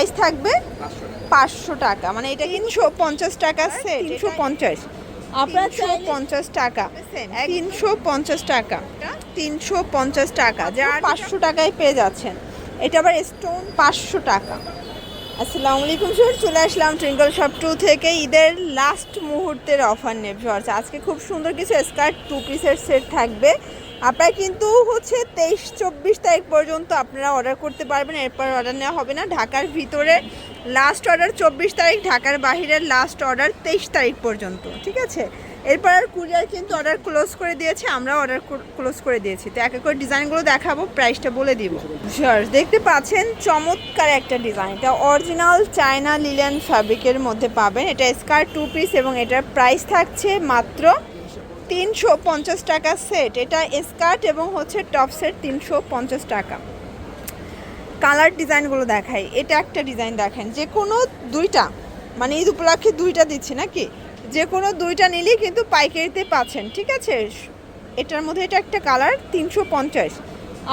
Price থাকবে 500 টাকা, মানে এটা 350 টাকা সেট, 350 আপনার 350 টাকা, 350 টাকা, 350 টাকা, যা 500 টাকায় পেয়ে যাচ্ছেন। এটা আবার স্টোন 500 টাকা। আসসালামু আলাইকুম স্যার, চলে আসলাম টুইঙ্কল শপ 2 থেকে ঈদের লাস্ট মুহূর্তের অফার নিয়ে। আজকে খুব সুন্দর কিছু স্কার্ট 2 পিসের সেট থাকবে। আপনারা কিন্তু 23-24 তারিখ পর্যন্ত আপনারা অর্ডার করতে পারবেন, এরপর অর্ডার নেওয়া হবে না। ঢাকার ভিতরে লাস্ট অর্ডার 24 তারিখ, ঢাকার বাহিরের লাস্ট অর্ডার 23 তারিখ পর্যন্ত, ঠিক আছে। এরপর আর কুরিয়ার কিন্তু অর্ডার ক্লোজ করে দিয়েছে, আমরা অর্ডার ক্লোজ করে দিয়েছি। তো এক এক করে ডিজাইনগুলো দেখাবো, প্রাইসটা বলে দিব। দেখতে পাচ্ছেন চমৎকার একটা ডিজাইন, এটা অরিজিনাল চায়না লিলেন ফ্যাব্রিকের মধ্যে পাবেন। এটা স্কার্ট 2 পিস এবং এটার প্রাইস থাকছে মাত্র 350 টাকা সেট। এটা স্কার্ট এবং টপ সেট 350 টাকা। কালার ডিজাইনগুলো দেখাই। এটা একটা ডিজাইন দেখেন, যে কোনো দুইটা, মানে ঈদ উপলক্ষে দুইটা দিচ্ছি নাকি, যে কোনো দুইটা নিলেই কিন্তু পাইকারিতে পাচ্ছেন, ঠিক আছে। এটার মধ্যে এটা একটা কালার 350।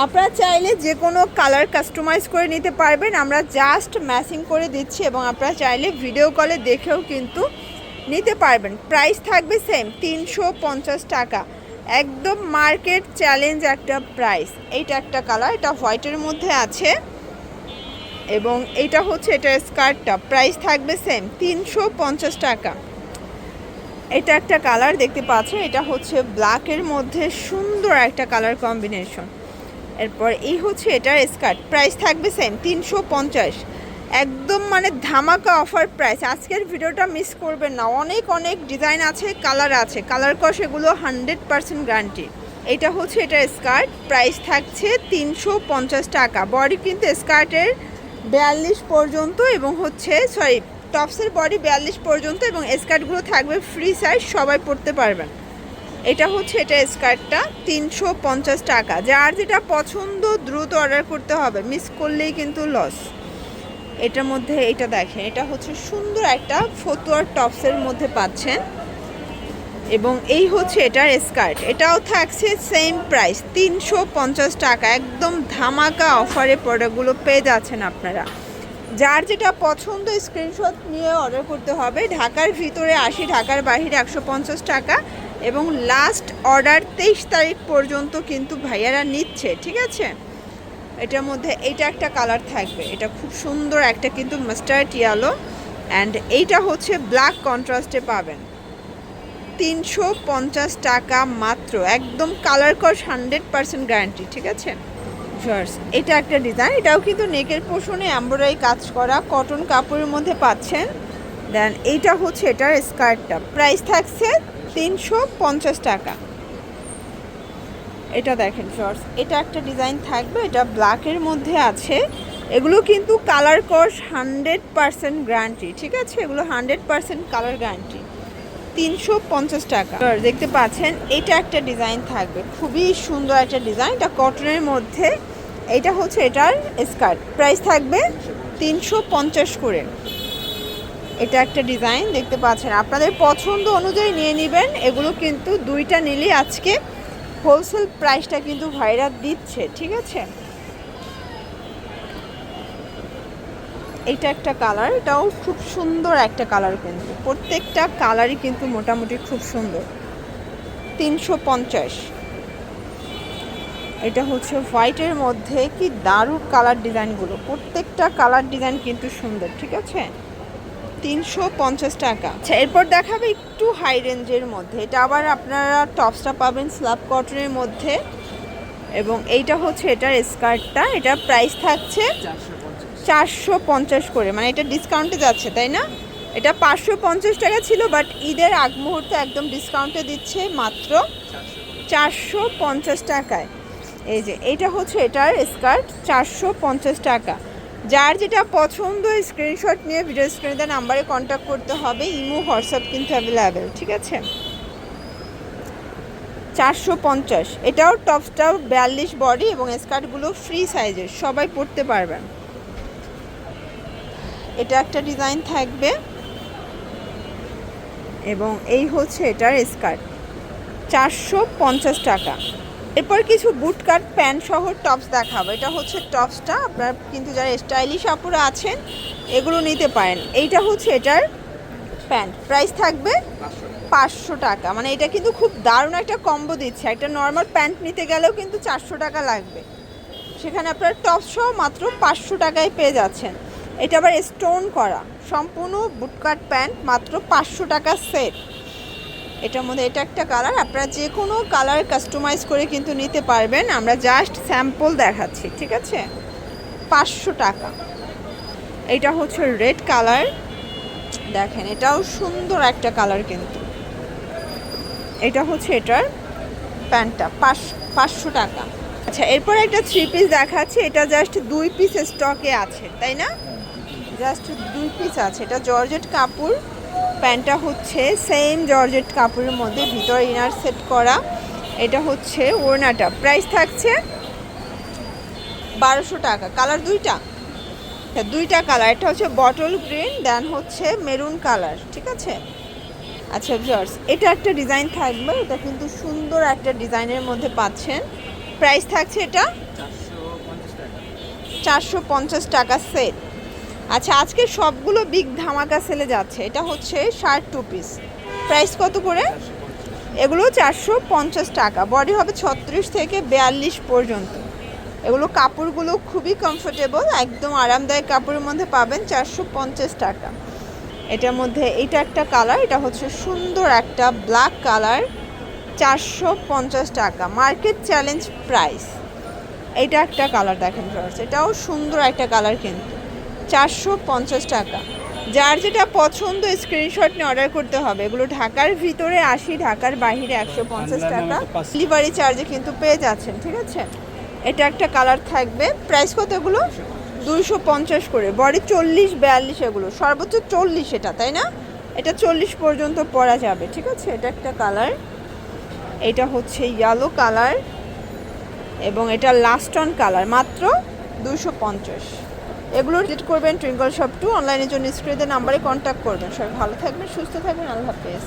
আপনারা চাইলে যে কোনো কালার কাস্টমাইজ করে নিতে পারবেন, আমরা জাস্ট ম্যাচিং করে দিচ্ছি এবং আপনারা চাইলে ভিডিও কলে দেখেও কিন্তু নিতে পারবেন। প্রাইস থাকবে সেম 350 টাকা, একদম মার্কেট চ্যালেঞ্জ একটা প্রাইস। এইটা একটা কালার, এটা হোয়াইটের মধ্যে আছে এবং এইটা এটা স্কার্টটা, প্রাইস থাকবে সেম 350 টাকা। এটা একটা কালার দেখতে পাচ্ছেন, এটা ব্ল্যাকের মধ্যে সুন্দর একটা কালার কম্বিনেশন। এরপর এই এটার স্কার্ট, প্রাইস থাকবে সেম 350, একদম মানে ধামাকা অফার প্রাইস। আজকের ভিডিওটা মিস করবেন না, অনেক অনেক ডিজাইন আছে, কালার আছে, কালার কস এগুলো 100% গ্যারান্টি। এটা এটার স্কার্ট, প্রাইস থাকছে 350 টাকা। বডি কিন্তু স্কার্টের 42 পর্যন্ত এবং টপসের বডি 42 পর্যন্ত এবং স্কার্টগুলো থাকবে ফ্রি সাইজ, সবাই পরতে পারবেন। এটা এটা স্কার্টটা 350 টাকা। যার যেটা পছন্দ দ্রুত অর্ডার করতে হবে, মিস করলেই কিন্তু লস। এটার মধ্যে এটা দেখেন, এটা সুন্দর একটা ফতুয়ার টপসের মধ্যে পাচ্ছেন এবং এই এটার স্কার্ট, এটাও থাকছে সেম প্রাইস 350 টাকা। একদম ধামাকা অফারে প্রোডাক্টগুলো পেয়ে যাচ্ছেন আপনারা। যার যেটা পছন্দ স্ক্রিনশট নিয়ে অর্ডার করতে হবে। ঢাকার ভিতরে 80, ঢাকার বাইরে 150 টাকা এবং লাস্ট অর্ডার 23 তারিখ পর্যন্ত কিন্তু ভাইয়ারা নিচ্ছে, ঠিক আছে। এটার মধ্যে এইটা একটা কালার থাকবে, এটা খুব সুন্দর একটা কিন্তু মাস্টার্ড ইয়েলো অ্যান্ড এইটা ব্ল্যাক কন্ট্রাস্টে পাবেন 350 টাকা মাত্র, একদম কালার কস 100% গ্যারান্টি, ঠিক আছে। এটা একটা ডিজাইন, এটাও কিন্তু নেকের পোর্শনে এমব্রয়ডারি কাজ করা কটন কাপড়ের মধ্যে পাচ্ছেন। দেন এইটা এটার স্কার্টটা, প্রাইস থাকছে 350 টাকা। এটা দেখেন শর্টস, এটা একটা ডিজাইন থাকবে, এটা ব্ল্যাকের মধ্যে আছে। এগুলো কিন্তু কালার কস 100% গ্যারান্টি, ঠিক আছে। এগুলো 100% কালার গ্যারান্টি, 350 টাকা। দেখতে পাচ্ছেন এটা একটা ডিজাইন থাকবে, খুবই সুন্দর একটা ডিজাইন, এটা কটনের মধ্যে। এটা এটার স্কার্ট, প্রাইস থাকবে 350 করে। এটা একটা ডিজাইন দেখতে পাচ্ছেন, আপনাদের পছন্দ অনুযায়ী নিয়ে নেবেন। এগুলো কিন্তু দুইটা নিলেই আজকে হোলসেল প্রাইসটা কিন্তু ভাইরা দিচ্ছে, ঠিক আছে। এটা একটা কালার, এটাও খুব সুন্দর একটা কালার, কিন্তু প্রত্যেকটা কালারই কিন্তু মোটামুটি খুব সুন্দর, 350। এটা হোয়াইটের মধ্যে, কি দারুণ কালার ডিজাইনগুলো, প্রত্যেকটা কালার ডিজাইন কিন্তু সুন্দর, ঠিক আছে। 350 টাকা। আচ্ছা, এরপর দেখাবে একটু হাই রেঞ্জের মধ্যে। এটা আবার আপনারা টপসটা পাবেন স্ল্যাব কটনের মধ্যে এবং এইটা এটার স্কার্টটা, এটা প্রাইস থাকছে 450 করে, মানে এটা ডিসকাউন্টে যাচ্ছে, তাই না। এটা 550 টাকা ছিল, বাট ঈদের আগ মুহূর্তে একদম ডিসকাউন্টে দিচ্ছে মাত্র 450 টাকায়। এই যে এইটা এটার স্কার্ট, 450 টাকা। যার যেটা পছন্দ স্ক্রিনশট নিয়ে ভিডিও স্ক্রিনে দেওয়া নাম্বারে কন্ট্যাক্ট করতে হবে। ইমো হোয়াটসঅ্যাপ কিন্তু অ্যাভেলেবেল, ঠিক আছে। 450। এটাও টপসটাও 42 বডি এবং স্কার্টগুলো ফ্রি সাইজের, সবাই পরতে পারবেন। এটা একটা ডিজাইন থাকবে এবং এই এটার স্কার্ট, 450 টাকা। এরপর কিছু বুট কাট প্যান্ট সহ টপস দেখাবো। এটা হচ্ছে টপসটা, আপনার কিন্তু যারা স্টাইলিশ আপুরা আছেন এগুলো নিতে পারেন। এইটা হচ্ছে এটার প্যান্ট, প্রাইস থাকবে 500 টাকা। মানে এটা কিন্তু খুব দারুণ একটা কম্বো দিচ্ছে। একটা নর্মাল প্যান্ট নিতে গেলেও কিন্তু 400 টাকা লাগবে, সেখানে আপনার টপস সহ মাত্র 500 টাকায় পেয়ে যাচ্ছেন। এটা আবার স্টোন করা সম্পূর্ণ বুটকাট প্যান্ট, মাত্র 500 টাকা সেট। এটার মধ্যে এটা একটা কালার, আপনারা যে কোনো কালার কাস্টমাইজ করে কিন্তু নিতে পারবেন। আমরা জাস্ট স্যাম্পল দেখাচ্ছি, ঠিক আছে। 500 টাকা। এটা হচ্ছে রেড কালার, দেখেন এটাও সুন্দর একটা কালার কিন্তু। এটা হচ্ছে এটার প্যান্টটা 500 টাকা। আচ্ছা, এরপর একটা 3 পিস দেখাচ্ছি। এটা জাস্ট 2 পিস স্টকে আছে, তাই না? জাস্ট 2 পিস আছে। এটা জর্জেট কাপড়, প্যান্টটা হচ্ছে সেম জর্জেট কাপড়ের মধ্যে, ভিতরে ইনার সেট করা। এটা হচ্ছে ওড়নাটা, প্রাইস থাকছে 1200 টাকা। কালার দুইটা কালার, এটা হচ্ছে বটল গ্রিন, দেন হচ্ছে মেরুন কালার, ঠিক আছে। আচ্ছা ভিউয়ার্স, এটা একটা ডিজাইন থাকবে, এটা কিন্তু সুন্দর একটা ডিজাইনের মধ্যে পাচ্ছেন। প্রাইস থাকছে এটা 450 টাকা সেট। আচ্ছা, আজকে সবগুলো বিগ ধামাকা সেলে যাচ্ছে। এটা হচ্ছে শার্ট 2 পিস, প্রাইস কত করে? এগুলো 450 টাকা। বডি হবে 36 থেকে 42 পর্যন্ত। এগুলো কাপড়গুলো খুবই কমফোর্টেবল, একদম আরামদায়ক কাপড়ের মধ্যে পাবেন। 450 টাকা। এটার মধ্যে এটা একটা কালার, এটা হচ্ছে সুন্দর একটা ব্ল্যাক কালার, 450 টাকা, মার্কেট চ্যালেঞ্জ প্রাইস। এটা একটা কালার দেখেন ফ্রেন্ডস, এটাও সুন্দর একটা কালার কিন্তু 450 টাকা। যার যেটা পছন্দ স্ক্রিনশট নিয়ে অর্ডার করতে হবে। এগুলো ঢাকার ভিতরে 80, ঢাকার বাইরে 150 টাকা ডেলিভারি চার্জে কিন্তু পেয়ে যাচ্ছেন, ঠিক আছে। এটা একটা কালার থাকবে, প্রাইস কত? এগুলো 250 করে। বডি 40, 42, এগুলো সর্বোচ্চ 40 এটা, তাই না? এটা 40 পর্যন্ত পরা যাবে, ঠিক আছে। এটা একটা কালার, এটা হচ্ছে ইয়েলো কালার এবং এটা লাস্ট অন কালার, মাত্র 250। এগুলো ভিজিট করবেন টুইঙ্কল শপ 2, অনলাইনের জন্য স্ক্রিনের নাম্বারে কন্ট্যাক্ট করবেন। সবাই ভালো থাকবেন, সুস্থ থাকবেন, আল্লাহ হাফেজ।